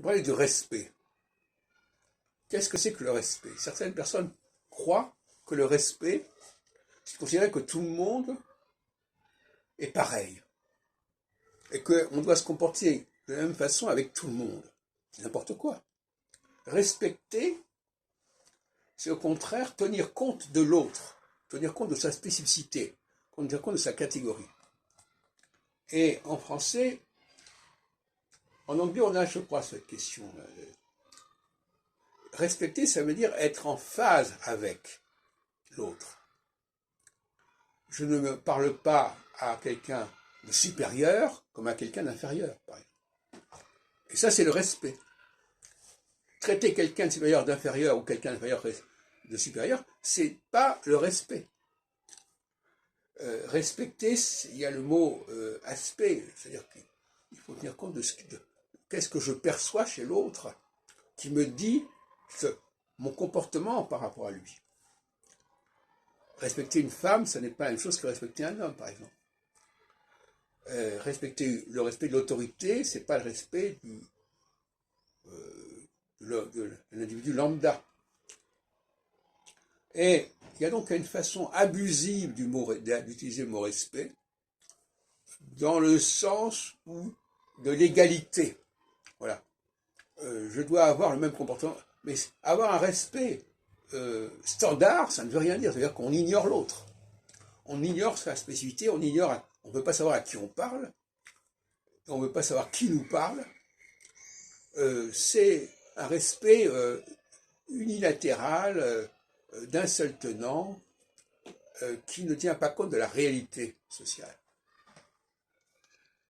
parler du respect. Qu'est-ce que c'est que le respect? Certaines personnes croient que le respect, c'est de considérer que tout le monde est pareil et qu'on doit se comporter de la même façon avec tout le monde. C'est n'importe quoi. Respecter, c'est au contraire tenir compte de l'autre, tenir compte de sa spécificité, tenir compte de sa catégorie. Et en français, en anglais, on a, je crois, cette question. Respecter, ça veut dire être en phase avec l'autre. Je ne me parle pas à quelqu'un de supérieur comme à quelqu'un d'inférieur, par exemple. Et ça, c'est le respect. Traiter quelqu'un de supérieur d'inférieur ou quelqu'un d'inférieur de supérieur, c'est pas le respect. Respecter, il y a le mot aspect, c'est-à-dire qu'il faut tenir compte de qu'est-ce que je perçois chez l'autre qui me dit mon comportement par rapport à lui. Respecter une femme, ce n'est pas la même chose que respecter un homme, par exemple. Respecter le respect de l'autorité, c'est pas le respect de l'individu lambda. Et il y a donc une façon abusive d'utiliser le mot respect, dans le sens de l'égalité. Voilà. Je dois avoir le même comportement, mais avoir un respect standard, ça ne veut rien dire. Ça veut dire qu'on ignore l'autre. On ignore sa spécificité, on ne peut pas savoir à qui on parle, on ne veut pas savoir qui nous parle. C'est un respect unilatéral d'un seul tenant qui ne tient pas compte de la réalité sociale.